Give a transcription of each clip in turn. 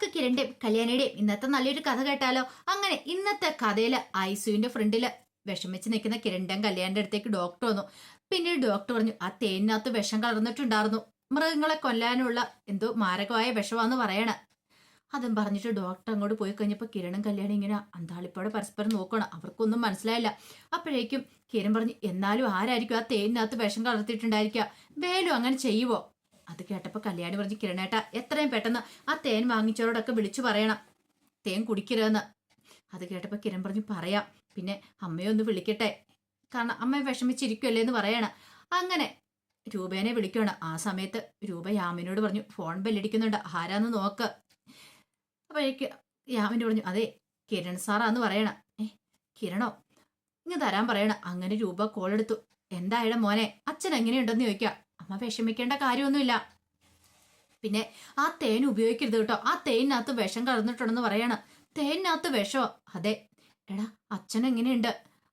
നമുക്ക് കിരണിന്റെയും കല്യാണിയുടെയും ഇന്നത്തെ നല്ലൊരു കഥ കേട്ടാലോ? അങ്ങനെ ഇന്നത്തെ കഥയില് ഐസുവിന്റെ ഫ്രണ്ടില് വിഷമിച്ച് നിൽക്കുന്ന കിരണിന്റെയും കല്യാണിന്റെ അടുത്തേക്ക് ഡോക്ടർ വന്നു. പിന്നീട് ഡോക്ടർ പറഞ്ഞു ആ തേനിനകത്ത് വിഷം കലർന്നിട്ടുണ്ടായിരുന്നു. മൃഗങ്ങളെ കൊല്ലാനുള്ള എന്തോ മാരകമായ വിഷമാന്ന് പറയണ. അതും പറഞ്ഞിട്ട് ഡോക്ടർ അങ്ങോട്ട് പോയി കഴിഞ്ഞപ്പോൾ കിരണും കല്യാണി ഇങ്ങനെ അന്താളിപ്പോടെ പരസ്പരം നോക്കണം. അവർക്കൊന്നും മനസ്സിലായില്ല. അപ്പോഴേക്കും കിരൺ പറഞ്ഞു, എന്നാലും ആരായിരിക്കും ആ തേനിനകത്ത് വിഷം കലർത്തിയിട്ടുണ്ടായിരിക്കുക? വേലു അങ്ങനെ ചെയ്യുവോ? അത് കേട്ടപ്പോൾ കല്യാണി പറഞ്ഞു, കിരണേട്ട എത്രയും പെട്ടെന്ന് ആ തേൻ വാങ്ങിച്ചവരോടൊക്കെ വിളിച്ചു പറയണം തേൻ കുടിക്കരുതെന്ന്. അത് കേട്ടപ്പോൾ കിരൺ പറഞ്ഞു, പറയാം. പിന്നെ അമ്മയെ ഒന്ന് വിളിക്കട്ടെ, കാരണം അമ്മ വിഷമിച്ചിരിക്കുമല്ലേ എന്ന് പറയണം. അങ്ങനെ രൂപേനെ വിളിക്കുകയാണ്. ആ സമയത്ത് രൂപ യാമിനോട് പറഞ്ഞു, ഫോൺ ബെല്ലടിക്കുന്നുണ്ട്, ആരാന്ന് നോക്ക്. അപ്പോഴേക്ക് യാമിന് പറഞ്ഞു, അതെ കിരൺ സാറാന്ന് പറയണം. കിരണോ? ഇങ്ങ് തരാൻ പറയണം. അങ്ങനെ രൂപ കോൾ എടുത്തു. എന്തായാലും മോനെ, അച്ഛൻ എങ്ങനെയുണ്ടെന്ന് ചോദിക്കാം. അമ്മ വിഷമിക്കേണ്ട കാര്യമൊന്നുമില്ല. പിന്നെ ആ തേൻ ഉപയോഗിക്കരുത് കേട്ടോ, ആ തേനിനകത്ത് വിഷം കലർന്നിട്ടുണ്ടെന്ന് പറയണം. തേനിനകത്ത് വിഷമോ? അതെ. എടാ അച്ഛൻ എങ്ങനെയുണ്ട്?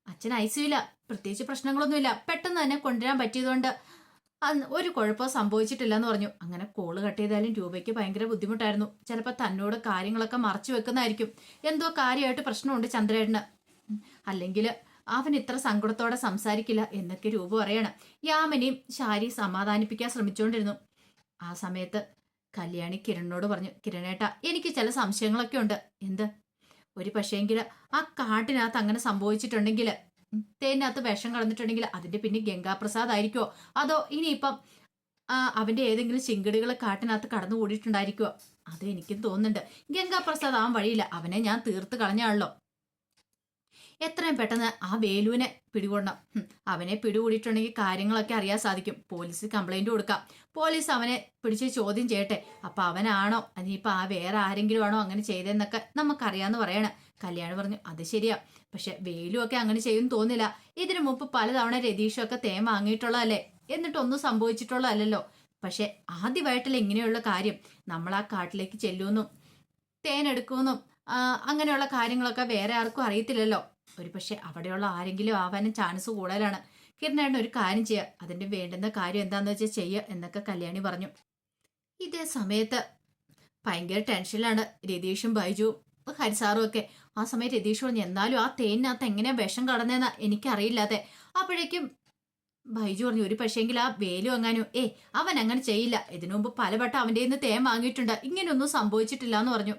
അച്ഛൻ ഐസിയില്ല, പ്രത്യേകിച്ച് പ്രശ്നങ്ങളൊന്നുമില്ല, പെട്ടെന്ന് തന്നെ കൊണ്ടുവരാൻ പറ്റിയതുകൊണ്ട് ഒരു കുഴപ്പമോ സംഭവിച്ചിട്ടില്ല എന്ന് പറഞ്ഞു. അങ്ങനെ കോള് കട്ട് ചെയ്താലും രൂപയ്ക്ക് ഭയങ്കര ബുദ്ധിമുട്ടായിരുന്നു. ചിലപ്പോൾ തന്നോട് കാര്യങ്ങളൊക്കെ മറച്ചു വെക്കുന്നതായിരിക്കും. എന്തോ കാര്യമായിട്ട് പ്രശ്നമുണ്ട് ചന്ദ്രേട്ടന്, അല്ലെങ്കിൽ അവൻ ഇത്ര സങ്കടത്തോടെ സംസാരിക്കില്ല എന്നൊക്കെ രൂപ പറയണം. യാമിനെയും ശാരി സമാധാനിപ്പിക്കാൻ ശ്രമിച്ചുകൊണ്ടിരുന്നു. ആ സമയത്ത് കല്യാണി കിരണിനോട് പറഞ്ഞു, കിരണേട്ട എനിക്ക് ചില സംശയങ്ങളൊക്കെ ഉണ്ട്. എന്ത്? ഒരു പക്ഷേങ്കിൽ ആ കാട്ടിനകത്ത് അങ്ങനെ സംഭവിച്ചിട്ടുണ്ടെങ്കിൽ, തേനിനകത്ത് വിഷം കളഞ്ഞിട്ടുണ്ടെങ്കിൽ അതിന്റെ പിന്നെ ഗംഗാപ്രസാദ് ആയിരിക്കോ? അതോ ഇനിയിപ്പം അവന്റെ ഏതെങ്കിലും ചിങ്കിടികൾ കാട്ടിനകത്ത് കടന്നു കൂടിയിട്ടുണ്ടായിരിക്കോ? അത് എനിക്കും തോന്നുന്നുണ്ട്. ഗംഗാപ്രസാദ് ആവാൻ വഴിയില്ല, അവനെ ഞാൻ തീർത്ത് കളഞ്ഞാണല്ലോ. എത്രയും പെട്ടെന്ന് ആ വേലുവിനെ പിടികൂടണം. അവനെ പിടികൂടിയിട്ടുണ്ടെങ്കിൽ കാര്യങ്ങളൊക്കെ അറിയാൻ സാധിക്കും. പോലീസിൽ കംപ്ലൈന്റ് കൊടുക്കാം. പോലീസ് അവനെ പിടിച്ച് ചോദ്യം ചെയ്യട്ടെ. അപ്പൊ അവനാണോ അതിനിപ്പോ ആ വേറെ ആരെങ്കിലും ആണോ അങ്ങനെ ചെയ്തതെന്നൊക്കെ നമുക്കറിയാന്ന് പറയണം. കല്യാണി പറഞ്ഞു, അത് ശരിയാ, പക്ഷെ വേലു ഒക്കെ അങ്ങനെ ചെയ്യുമെന്ന് തോന്നില്ല. ഇതിനു മുമ്പ് പലതവണ രതീഷൊക്കെ തേൻ വാങ്ങിയിട്ടുള്ളതല്ലേ, എന്നിട്ടൊന്നും സംഭവിച്ചിട്ടുള്ളതല്ലോ. പക്ഷെ ആദ്യമായിട്ടല്ല ഇങ്ങനെയുള്ള കാര്യം. നമ്മൾ ആ കാട്ടിലേക്ക് ചെല്ലുമെന്നും തേൻ എടുക്കുമെന്നും അങ്ങനെയുള്ള കാര്യങ്ങളൊക്കെ വേറെ ആർക്കും അറിയത്തില്ലല്ലോ. ഒരു പക്ഷെ അവിടെയുള്ള ആരെങ്കിലും ആവാനും ചാൻസ് കൂടുതലാണ്. കിരണേട്ടൻ ഒരു കാര്യം ചെയ്യുക, അതിന്റെ വേണ്ടുന്ന കാര്യം എന്താന്ന് വെച്ചാൽ ചെയ്യുക എന്നൊക്കെ കല്യാണി പറഞ്ഞു. ഇതേ സമയത്ത് ഭയങ്കര ടെൻഷനിലാണ് രതീഷും ബൈജുവും ഹരിസാറും ഒക്കെ. ആ സമയത്ത് രതീഷ് പറഞ്ഞു, എന്നാലും ആ തേനിനകത്ത് എങ്ങനെയാ വിഷം കടന്നേന്നാ എനിക്കറിയില്ലാതെ. അപ്പോഴേക്കും ബൈജു പറഞ്ഞു, ഒരു പക്ഷേങ്കിൽ ആ വേലു എങ്ങാനും അവൻ അങ്ങനെ ചെയ്യില്ല, ഇതിനു മുമ്പ് പലവട്ടം അവൻ്റെ നിന്ന് തേൻ വാങ്ങിയിട്ടുണ്ട്, ഇങ്ങനെയൊന്നും സംഭവിച്ചിട്ടില്ല എന്ന് പറഞ്ഞു.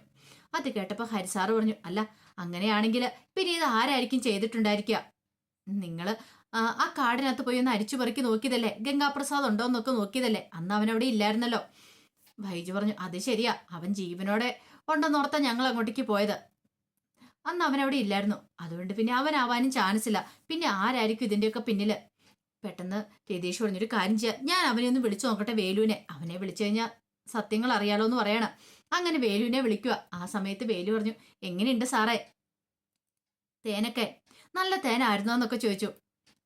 അത് കേട്ടപ്പോൾ ഹരിസാറ് പറഞ്ഞു, അല്ല അങ്ങനെയാണെങ്കിൽ പിന്നെ ഇത് ആരായിരിക്കും ചെയ്തിട്ടുണ്ടായിരിക്കുക? നിങ്ങള് ആ കാടിനകത്ത് പോയി ഒന്ന് അരിച്ചു പെറുക്കി നോക്കിയതല്ലേ, ഗംഗാപ്രസാദ് ഉണ്ടോ എന്നൊക്കെ നോക്കിയതല്ലേ, അന്ന് അവനവിടെ ഇല്ലായിരുന്നല്ലോ. ബൈജു പറഞ്ഞു, അത് ശരിയാ, അവൻ ജീവനോടെ ഉണ്ടെന്നോർത്താ ഞങ്ങൾ അങ്ങോട്ടേക്ക് പോയത്. അന്ന് അവനവിടെ ഇല്ലായിരുന്നു, അതുകൊണ്ട് പിന്നെ അവനാവാനും ചാൻസ് ഇല്ല. പിന്നെ ആരായിരിക്കും ഇതിന്റെയൊക്കെ പിന്നില്? പെട്ടെന്ന് രതീഷ് പറഞ്ഞൊരു കാര്യം ചെയ്യാം, ഞാൻ അവനെ ഒന്ന് വിളിച്ചു നോക്കട്ടെ, വേലുവിനെ. അവനെ വിളിച്ചു കഴിഞ്ഞാൽ സത്യങ്ങൾ അറിയാലോ എന്ന് പറയണം. അങ്ങനെ വേലുവിനെ വിളിക്കുക. ആ സമയത്ത് വേലു പറഞ്ഞു, എങ്ങനെയുണ്ട് സാറേ തേനൊക്കെ? നല്ല തേനായിരുന്നോ എന്നൊക്കെ ചോദിച്ചു.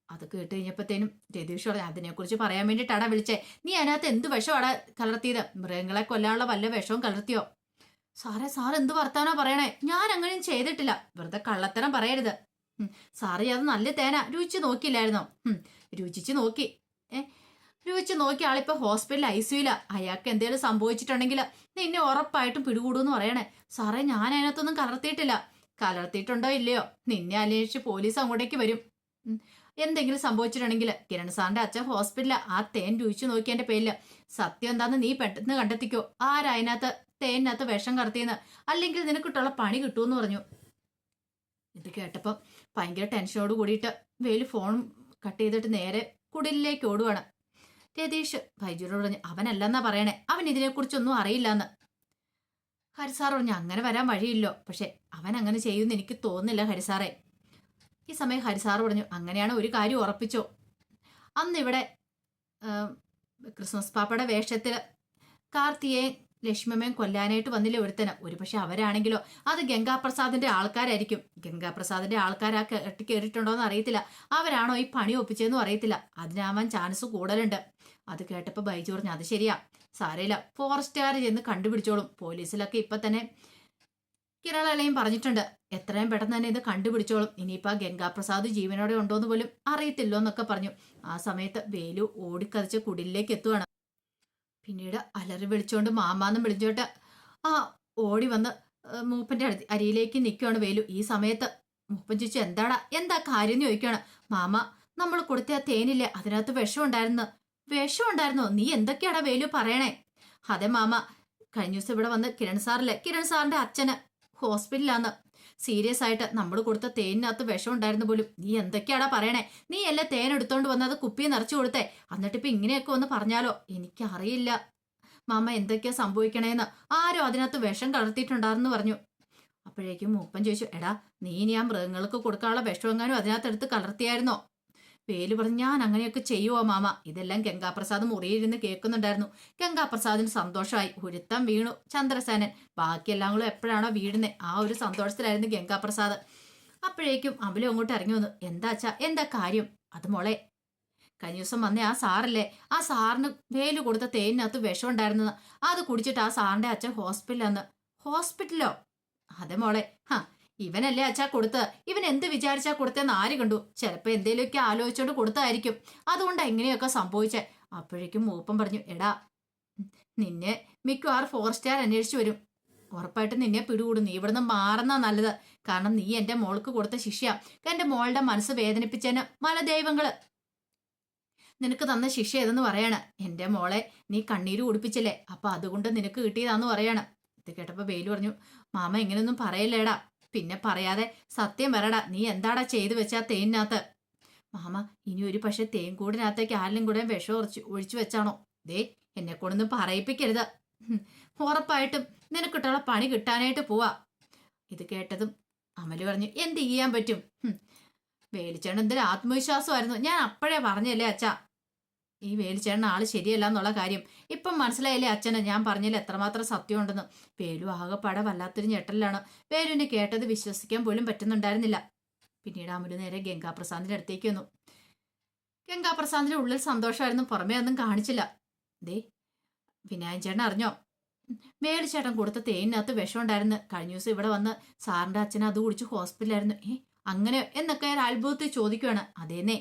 അത് കേട്ട് കഴിഞ്ഞപ്പോഴത്തേനും രതീഷ് പറഞ്ഞു, അതിനെക്കുറിച്ച് പറയാൻ വേണ്ടിയിട്ടാടാ വിളിച്ചേ. നീ അതിനകത്ത് എന്ത് വിഷമാടാ കലർത്തിയത്? മൃഗങ്ങളെ കൊല്ലാനുള്ള വല്ല വിഷവും കലർത്തിയോ? സാർ എന്ത് വർത്താനോ പറയണേ? ഞാൻ അങ്ങനെയും ചെയ്തിട്ടില്ല, വെറുതെ കള്ളത്തരം പറയരുത്. സാറേ അത് നല്ല തേനാ, രുചിച്ച് നോക്കിയില്ലായിരുന്നോ? രുചിച്ച് നോക്കി. രുചിച്ച് നോക്കി ആളിപ്പോ ഹോസ്പിറ്റലിൽ ഐസിയുല. അയാൾക്ക് എന്തെങ്കിലും സംഭവിച്ചിട്ടുണ്ടെങ്കിൽ നിന്നെ ഉറപ്പായിട്ടും പിടികൂടുമെന്ന് പറയണേ. സാറേ ഞാൻ അതിനകത്തൊന്നും കലർത്തിയിട്ടില്ല. കലർത്തിയിട്ടുണ്ടോ ഇല്ലയോ നിന്നെ അന്വേഷിച്ച് പോലീസ് അങ്ങോട്ടേക്ക് വരും. എന്തെങ്കിലും സംഭവിച്ചിട്ടുണ്ടെങ്കിൽ കിരൺ സാറിന്റെ അച്ഛൻ ഹോസ്പിറ്റലിൽ ആ തേൻ രുചിച്ചു നോക്കിയതിന്റെ പേരില് സത്യം എന്താന്ന് നീ പെട്ടെന്ന് കണ്ടെത്തിക്കോ. ആരതിനകത്ത് തേനിനകത്ത് വിഷം കടത്തിയെന്ന്, അല്ലെങ്കിൽ നിനക്കിട്ടുള്ള പണി കിട്ടുമെന്ന് പറഞ്ഞു. ഇത് കേട്ടപ്പോൾ ഭയങ്കര ടെൻഷനോട് കൂടിയിട്ട് വേലു ഫോൺ കട്ട് ചെയ്തിട്ട് നേരെ കുടിലിലേക്ക് ഓടുവാണ്. രതീഷ് ബൈജുനോട് പറഞ്ഞു, അവനല്ലെന്നാ പറയണേ, അവൻ ഇതിനെക്കുറിച്ചൊന്നും അറിയില്ലെന്ന്. ഹരിസാർ പറഞ്ഞു, അങ്ങനെ വരാൻ വഴിയില്ലോ, പക്ഷെ അവൻ അങ്ങനെ ചെയ്യുമെന്ന് എനിക്ക് തോന്നുന്നില്ല ഹരിസാറേ. ഈ സമയം ഹരിസാർ പറഞ്ഞു, അങ്ങനെയാണ് ഒരു കാര്യം ഉറപ്പിച്ചോ. അന്നിവിടെ ക്രിസ്മസ് പാപ്പയുടെ വേഷത്തിൽ കാർത്തിയെയും ലക്ഷ്മമ്മയും കൊല്ലാനായിട്ട് വന്നില്ലേ ഒരുത്തന്? ഒരു പക്ഷെ അവരാണെങ്കിലോ അത് ഗംഗാപ്രസാദിന്റെ ആൾക്കാരായിരിക്കും. ഗംഗാപ്രസാദിന്റെ ആൾക്കാർ ആ കെട്ടി കയറിയിട്ടുണ്ടോ എന്ന് അറിയത്തില്ല. അവരാണോ ഈ പണി ഒപ്പിച്ചതെന്നും അറിയത്തില്ല. അതിനാവാൻ ചാൻസ് കൂടുതലുണ്ട്. അത് കേട്ടപ്പോൾ ബൈജു പറഞ്ഞു, അത് ശരിയാ, സാരയില്ല, ഫോറസ്റ്റുകാർ ചെന്ന് കണ്ടുപിടിച്ചോളും. പോലീസിലൊക്കെ ഇപ്പൊ തന്നെ കിരളലയും പറഞ്ഞിട്ടുണ്ട്, എത്രയും പെട്ടെന്ന് തന്നെ ഇത് കണ്ടുപിടിച്ചോളും. ഇനിയിപ്പോ ഗംഗാപ്രസാദ് ജീവനോടെ ഉണ്ടോന്ന് പോലും അറിയത്തില്ലോ എന്നൊക്കെ പറഞ്ഞു. ആ സമയത്ത് വേലു ഓടിക്കതിച്ച് കുടിലേക്ക് എത്തുവാണ്. പിന്നീട് അലറി വിളിച്ചോണ്ട് മാമാന്നും വിളിച്ചോട്ട് ആ ഓടി വന്ന് മൂപ്പന്റെ അരിയിലേക്ക് നിൽക്കുകയാണ് വേലു. ഈ സമയത്ത് മൂപ്പൻ ചോദിച്ചു, എന്താടാ, എന്താ കാര്യം എന്ന് ചോദിക്കുകയാണ്. മാമ, നമ്മൾ കൊടുത്ത ആ തേനില്ലേ, അതിനകത്ത് വിഷം ഉണ്ടായിരുന്നോ? നീ എന്തൊക്കെയാടാ വേലു പറയണേ? അതെ മാമ, കഴിഞ്ഞ ദിവസം ഇവിടെ വന്ന് കിരൺ സാറിന്റെ അച്ഛന് ഹോസ്പിറ്റലിലാന്ന്. സീരിയസ് ആയിട്ട് നമ്മൾ കൊടുത്ത തേനിനകത്ത് വിഷം ഉണ്ടായിരുന്നു പോലും. നീ എന്തൊക്കെയാടാ പറയണേ? നീ അല്ലേ തേൻ എടുത്തോണ്ട് വന്നത് കുപ്പി നിറച്ചു കൊടുത്തേ, എന്നിട്ടിപ്പോ ഇങ്ങനെയൊക്കെ ഒന്ന് പറഞ്ഞാലോ? എനിക്കറിയില്ല മാമ എന്തൊക്കെയാ സംഭവിക്കണേന്ന്. ആരോ അതിനകത്ത് വിഷം കലർത്തിയിട്ടുണ്ടായിരുന്നു പറഞ്ഞു. അപ്പോഴേക്കും മൂപ്പൻ ചോദിച്ചു, എടാ, നീ ഇനി ആ മൃഗങ്ങൾക്ക് കൊടുക്കാനുള്ള വിഷം എങ്ങാനും അതിനകത്ത് എടുത്ത് കലർത്തിയായിരുന്നോ? വേലു പറഞ്ഞു, ഞാൻ അങ്ങനെയൊക്കെ ചെയ്യുവോ മാമ? ഇതെല്ലാം ഗംഗാപ്രസാദ് മുറിയിരുന്ന് കേൾക്കുന്നുണ്ടായിരുന്നു. ഗംഗാപ്രസാദിന് സന്തോഷമായി. ഒരുത്തം വീണു ചന്ദ്രസേനൻ. ബാക്കിയെല്ലാം കൂടെ എപ്പോഴാണോ വീഴുന്നത് ആ ഒരു സന്തോഷത്തിലായിരുന്നു ഗംഗാപ്രസാദ്. അപ്പോഴേക്കും അമലും അങ്ങോട്ട് ഇറങ്ങി വന്നു. എന്താ കാര്യം? അത് മോളെ, കഴിഞ്ഞ ദിവസം വന്നേ ആ സാറല്ലേ, ആ സാറിന് വേലു കൊടുത്ത തേനിനകത്ത് വിഷം ഉണ്ടായിരുന്നത്. അത് കുടിച്ചിട്ട് ആ സാറിന്റെ അച്ഛൻ ഹോസ്പിറ്റലിൽ. ഹോസ്പിറ്റലോ? അതെ മോളെ. ഇവനല്ലേ അച്ഛാ കൊടുത്ത്. ഇവൻ എന്ത് വിചാരിച്ചാ കൊടുത്തെന്ന് ആര് കണ്ടു? ചിലപ്പോ എന്തേലുമൊക്കെ ആലോചിച്ചോണ്ട് കൊടുത്തായിരിക്കും. അതുകൊണ്ടാ എങ്ങനെയൊക്കെ സംഭവിച്ചേ. അപ്പോഴേക്കും മൂപ്പൻ പറഞ്ഞു, എടാ, നിന്നെ മിക്കവാറും ഫോറസ്റ്റുകാർ അന്വേഷിച്ചു വരും. ഉറപ്പായിട്ടും നിന്നെ പിടികൂടും. നീ ഇവിടുന്ന് മാറുന്ന നല്ലത്. കാരണം നീ എന്റെ മോൾക്ക് കൊടുത്ത ശിക്ഷയാ. എന്റെ മോളുടെ മനസ്സ് വേദനിപ്പിച്ചതിന് മലദൈവങ്ങള് നിനക്ക് തന്ന ശിക്ഷ ഏതെന്ന് പറയാണ്. എന്റെ മോളെ നീ കണ്ണീര് കുടിപ്പിച്ചില്ലേ, അപ്പൊ അതുകൊണ്ട് നിനക്ക് കിട്ടിയതാന്ന് പറയാണ്. ഇത് കേട്ടപ്പോ വേലു പറഞ്ഞു, മാമ ഇങ്ങനെയൊന്നും പറയല്ലേടാ. പിന്നെ പറയാതെ സത്യം പറയടാ, നീ എന്താടാ ചെയ്തു വെച്ചാ തേനിനകത്ത്? മാമ, ഇനി ഒരു പക്ഷെ തേൻ കൂടിനകത്തേക്ക് ആരിലും കൂടെ വിഷം ഒഴിച്ചു വെച്ചാണോ? ദേ, എന്നെ കൊണ്ടൊന്നും പറയിപ്പിക്കരുത്. ഉറപ്പായിട്ടും നിനക്കിട്ടുള്ള പണി കിട്ടാനായിട്ട് പോവാ. ഇത് കേട്ടതും അമല് പറഞ്ഞു, എന്ത് ചെയ്യാൻ പറ്റും? വേലിച്ചേട്ടൻ എന്തൊരു ആത്മവിശ്വാസമായിരുന്നു. ഞാൻ അപ്പോഴേ പറഞ്ഞല്ലേ അച്ഛാ, ഈ വേലിച്ചേട്ടൻ ആള് ശരിയല്ല എന്നുള്ള കാര്യം. ഇപ്പം മനസ്സിലായില്ലേ അച്ഛന് ഞാൻ പറഞ്ഞതിൽ എത്രമാത്രം സത്യമുണ്ടെന്ന്? വേലു ആകെപ്പാടെ വല്ലാത്തൊരു ഞെട്ടലിലാണ്. വേലുവിനെ കേട്ടത് വിശ്വസിക്കാൻ പോലും പറ്റുന്നുണ്ടായിരുന്നില്ല. പിന്നീട് അമലു നേരെ ഗംഗാപ്രസാദിന്റെ അടുത്തേക്ക് വന്നു. ഗംഗാപ്രസാദിന്റെ ഉള്ളിൽ സന്തോഷമായിരുന്നു, പുറമേ ഒന്നും കാണിച്ചില്ല. ദേ, വിനായൻ ചേട്ടൻ അറിഞ്ഞോ? വേലിച്ചേട്ടൻ കൊടുത്ത തേനിനകത്ത് വിഷം ഉണ്ടായിരുന്നു. കഴിഞ്ഞ ദിവസം ഇവിടെ വന്ന് സാറിന്റെ അച്ഛൻ അത് കുടിച്ച് ഹോസ്പിറ്റലായിരുന്നു. അങ്ങനെ എന്നൊക്കെ ഒരു അത്ഭുതത്തിൽ ചോദിക്കുകയാണ്. അതേന്നേ,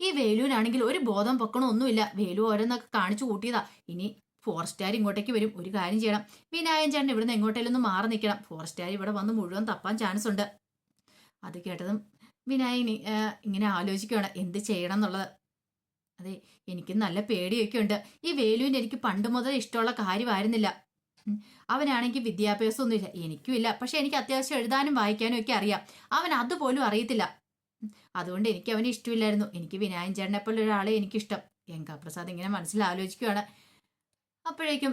ഈ വേലുവിനാണെങ്കിൽ ഒരു ബോധം പൊക്കണോ ഒന്നുമില്ല. വേലു ഓരോന്നൊക്കെ കാണിച്ചു കൂട്ടിയതാ. ഇനി ഫോറസ്റ്റുകാർ ഇങ്ങോട്ടേക്ക് വരും. ഒരു കാര്യം ചെയ്യണം, വിനായൻ ചേട്ടൻ ഇവിടുന്ന് എങ്ങോട്ടേലൊന്ന് മാറി നിൽക്കണം. ഫോറസ്റ്റുകാർ ഇവിടെ വന്ന് മുഴുവൻ തപ്പാൻ ചാൻസ് ഉണ്ട്. അത് കേട്ടതും വിനായകൻ ഇങ്ങനെ ആലോചിക്കുകയാണ് എന്ത് ചെയ്യണം എന്നുള്ളത്. അതെ, എനിക്ക് നല്ല പേടിയൊക്കെ ഉണ്ട്. ഈ വേലുവിന് എനിക്ക് പണ്ട് മുതൽ ഇഷ്ടമുള്ള കാര്യമായിരുന്നില്ല. അവനാണെങ്കിൽ വിദ്യാഭ്യാസമൊന്നുമില്ല, എനിക്കും ഇല്ല. പക്ഷെ എനിക്ക് അത്യാവശ്യം എഴുതാനും വായിക്കാനും ഒക്കെ അറിയാം. അവൻ അതുപോലും അറിയത്തില്ല. അതുകൊണ്ട് എനിക്ക് അവനെ ഇഷ്ടമില്ലായിരുന്നു. എനിക്ക് വിനായൻ ചേട്ടനെ പോലെ ഒരാളെ എനിക്കിഷ്ടം. ഗംഗാപ്രസാദ് ഇങ്ങനെ മനസ്സിൽ ആലോചിക്കുകയാണ്. അപ്പോഴേക്കും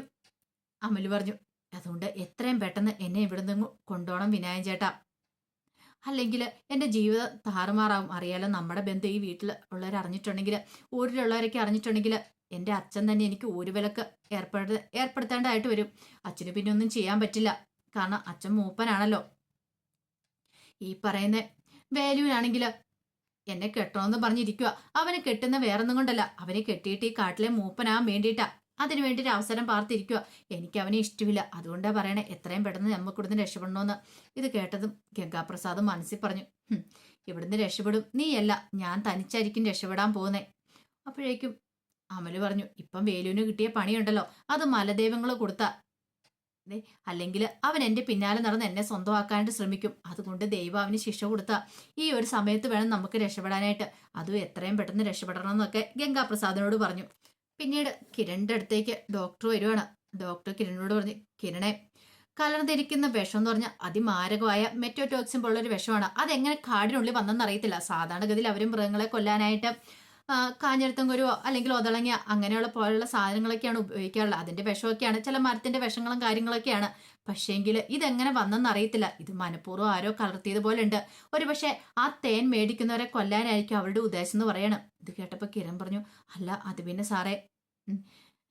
അമല് പറഞ്ഞു, അതുകൊണ്ട് എത്രയും പെട്ടെന്ന് എന്നെ ഇവിടുന്ന് കൊണ്ടുപോകണം വിനായൻ ചേട്ടാ. അല്ലെങ്കിൽ എൻ്റെ ജീവിതം താറുമാറാവും. അറിയാലോ, നമ്മുടെ ബന്ധം ഈ വീട്ടിൽ ഉള്ളവർ അറിഞ്ഞിട്ടുണ്ടെങ്കിൽ, ഊരിലുള്ളവരൊക്കെ അറിഞ്ഞിട്ടുണ്ടെങ്കിൽ എൻ്റെ അച്ഛൻ തന്നെ എനിക്ക് ഊരുവിലക്ക് ഏർപ്പെടുത്തേണ്ടതായിട്ട് വരും. അച്ഛന് പിന്നെ ഒന്നും ചെയ്യാൻ പറ്റില്ല. കാരണം അച്ഛൻ മൂപ്പനാണല്ലോ. ഈ പറയുന്ന വേലുവിനാണെങ്കിൽ എന്നെ കെട്ടണമെന്ന് പറഞ്ഞിരിക്കുക. അവനെ കെട്ടുന്ന വേറൊന്നും കൊണ്ടല്ല, അവനെ കെട്ടിയിട്ട് ഈ കാട്ടിലെ മൂപ്പനാകാൻ വേണ്ടിയിട്ടാ. അതിനു വേണ്ടി ഒരു അവസരം പാർത്തിരിക്കുക. എനിക്ക് അവനെ ഇഷ്ടമില്ല. അതുകൊണ്ടാ പറയണേ എത്രയും പെട്ടെന്ന് നമുക്കിവിടുന്ന് രക്ഷപ്പെടണമെന്ന്. ഇത് കേട്ടതും ഗംഗാപ്രസാദ് മനസ്സിൽ പറഞ്ഞു, ഇവിടുന്ന് രക്ഷപ്പെടും നീയല്ല, ഞാൻ തനിച്ചായിരിക്കും രക്ഷപ്പെടാൻ പോകുന്നേ. അപ്പോഴേക്കും അമല് പറഞ്ഞു, ഇപ്പം വേലുവിന് കിട്ടിയ പണിയുണ്ടല്ലോ, അത് മലദൈവങ്ങൾ കൊടുത്ത. അല്ലെങ്കിൽ അവൻ എൻ്റെ പിന്നാലെ നടന്ന് എന്നെ സ്വന്തമാക്കാനായിട്ട് ശ്രമിക്കും. അതുകൊണ്ട് ദൈവം അവന് ശിക്ഷ കൊടുത്ത ഈ ഒരു സമയത്ത് വേണം നമുക്ക് രക്ഷപ്പെടാനായിട്ട്. അതും എത്രയും പെട്ടെന്ന് രക്ഷപ്പെടണം എന്നൊക്കെ ഗംഗാപ്രസാദിനോട് പറഞ്ഞു. പിന്നീട് കിരണിന്റെ അടുത്തേക്ക് ഡോക്ടർ വരുവാണ്. ഡോക്ടർ കിരണിനോട് പറഞ്ഞു, കിരണെ, കലർന്നിരിക്കുന്ന വിഷം എന്ന് പറഞ്ഞാൽ അതിമാരകമായ മെറ്റോടോക്സിൻ പോലുള്ളൊരു വിഷമാണ്. അതെങ്ങനെ കാടിനുള്ളിൽ വന്നെന്ന് അറിയത്തില്ല. സാധാരണഗതിയിൽ അവരും മൃഗങ്ങളെ കൊല്ലാനായിട്ട് കാഞ്ഞിരത്തം കുരുവോ അല്ലെങ്കിൽ ഒതളങ്ങ അങ്ങനെയുള്ള പോലുള്ള സാധനങ്ങളൊക്കെയാണ് ഉപയോഗിക്കാറുള്ളത്. അതിന്റെ വിഷമൊക്കെയാണ്, ചില മരത്തിന്റെ വിഷങ്ങളും കാര്യങ്ങളൊക്കെയാണ്. പക്ഷേങ്കിൽ ഇതെങ്ങനെ വന്നെന്ന് അറിയത്തില്ല. ഇത് മനഃപൂർവ്വം ആരോ കലർത്തിയത് പോലെ ഉണ്ട്. ഒരു പക്ഷേ ആ തേൻ മേടിക്കുന്നവരെ കൊല്ലാനായിരിക്കും അവരുടെ ഉദ്ദേശം എന്ന് പറയണം. ഇത് കേട്ടപ്പോൾ കിരൺ പറഞ്ഞു, അല്ല അത് പിന്നെ സാറേ,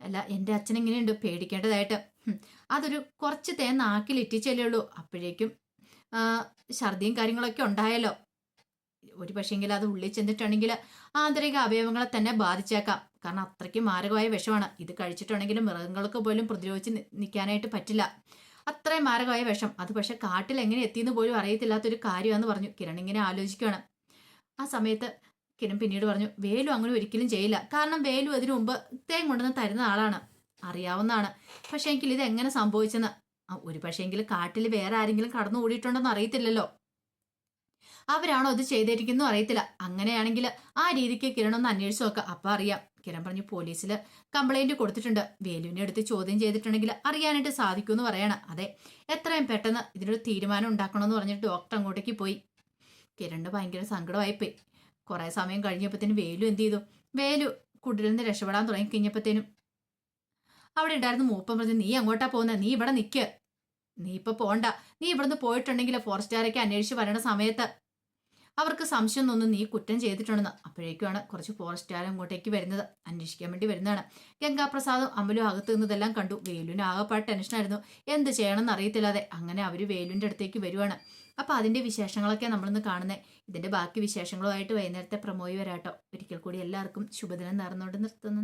അല്ല എൻ്റെ അച്ഛൻ ഇങ്ങനെയുണ്ട് പേടിക്കേണ്ടതായിട്ട്. അതൊരു കുറച്ച് തേൻ നാക്കിൽ ഇറ്റിച്ചല്ലേ ഉള്ളൂ. അപ്പോഴേക്കും ഛർദിയും കാര്യങ്ങളൊക്കെ ഉണ്ടായല്ലോ. ഒരു പക്ഷേങ്കിൽ അത് ഉള്ളിൽ ചെന്നിട്ടുണ്ടെങ്കിൽ ആന്തരിക അവയവങ്ങളെ തന്നെ ബാധിച്ചേക്കാം. കാരണം അത്രയ്ക്ക് മാരകമായ വിഷമാണ്. ഇത് കഴിച്ചിട്ടുണ്ടെങ്കിൽ മൃഗങ്ങൾക്ക് പോലും പ്രതിരോധിച്ച് നിൽക്കാനായിട്ട് പറ്റില്ല. അത്രയും മാരകമായ വിഷം. അത് പക്ഷെ കാട്ടിൽ എങ്ങനെ എത്തിയെന്ന് പോലും അറിയത്തില്ലാത്തൊരു കാര്യമാണെന്ന് പറഞ്ഞു. കിരൺ ഇങ്ങനെ ആലോചിക്കുകയാണ്. ആ സമയത്ത് കിരൺ പിന്നീട് പറഞ്ഞു, വേലു അങ്ങനെ ഒരിക്കലും ചെയ്യില്ല. കാരണം വേലു അതിനു മുമ്പ് തേൻ കൊണ്ടുവന്ന് തരുന്ന ആളാണ്, അറിയാവുന്നതാണ്. പക്ഷേ എങ്കിൽ ഇത് എങ്ങനെ സംഭവിച്ചെന്ന് ഒരു പക്ഷേങ്കിൽ കാട്ടിൽ വേറെ ആരെങ്കിലും കടന്നു ഓടിയിട്ടുണ്ടോന്ന് അറിയത്തില്ലല്ലോ. അവരാണോ ഇത് ചെയ്തിരിക്കുന്നു അറിയത്തില്ല. അങ്ങനെയാണെങ്കിൽ ആ രീതിക്ക് കിരൺ ഒന്ന് അന്വേഷിച്ച് നോക്കാം, അപ്പൊ അറിയാം. കിരൺ പറഞ്ഞു പോലീസിൽ കംപ്ലൈന്റ് കൊടുത്തിട്ടുണ്ട്, വേലുവിനെ എടുത്ത് ചോദ്യം ചെയ്തിട്ടുണ്ടെങ്കിൽ അറിയാനായിട്ട് സാധിക്കുമെന്ന് പറയണ. അതെ, എത്രയും പെട്ടെന്ന് ഇതിനൊരു തീരുമാനം ഉണ്ടാക്കണമെന്ന് പറഞ്ഞിട്ട് ഡോക്ടർ അങ്ങോട്ടേക്ക് പോയി. കിരണിന് ഭയങ്കര സങ്കടമായിപ്പോയി. കുറെ സമയം കഴിഞ്ഞപ്പോഴത്തേനും വേലു എന്ത് ചെയ്തു, വേലു കുടിലിൽ നിന്ന് രക്ഷപ്പെടാൻ തുടങ്ങി കഴിഞ്ഞപ്പോഴത്തേനും അവിടെ ഉണ്ടായിരുന്ന മൂപ്പൻ പറഞ്ഞു, നീ അങ്ങോട്ടാ പോകുന്നത്, നീ ഇവിടെ നിൽക്ക്, നീ ഇപ്പൊ പോണ്ട, നീ ഇവിടുന്ന് പോയിട്ടുണ്ടെങ്കിൽ ഫോറസ്റ്റുകാരൊക്കെ അന്വേഷിച്ച് വരണ സമയത്ത് അവർക്ക് സംശയം തോന്നുന്നു നീ കുറ്റം ചെയ്തിട്ടുണ്ടെന്ന്. അപ്പോഴേക്കുമാണ് കുറച്ച് ഫോറസ്റ്റുകാർ അങ്ങോട്ടേക്ക് വരുന്നത്, അന്വേഷിക്കാൻ വേണ്ടി വരുന്നതാണ്. ഗംഗാപ്രസാദും അമലും അകത്ത് നിന്നതെല്ലാം കണ്ടു. വേലുവിന് ആകെപ്പാട് ടെൻഷനായിരുന്നു, എന്ത് ചെയ്യണമെന്ന് അറിയത്തില്ലാതെ. അങ്ങനെ അവര് വേലുവിന്റെ അടുത്തേക്ക് വരുവാണ്. അപ്പൊ അതിന്റെ വിശേഷങ്ങളൊക്കെ നമ്മളിന്ന് കാണുന്നത്. ഇതിന്റെ ബാക്കി വിശേഷങ്ങളുമായിട്ട് വൈകുന്നേരത്തെ പ്രമോയി വരാട്ടോ. ഒരിക്കൽ കൂടി എല്ലാവർക്കും ശുഭദിനം നേർന്നുകൊണ്ട് നിർത്തുന്നു.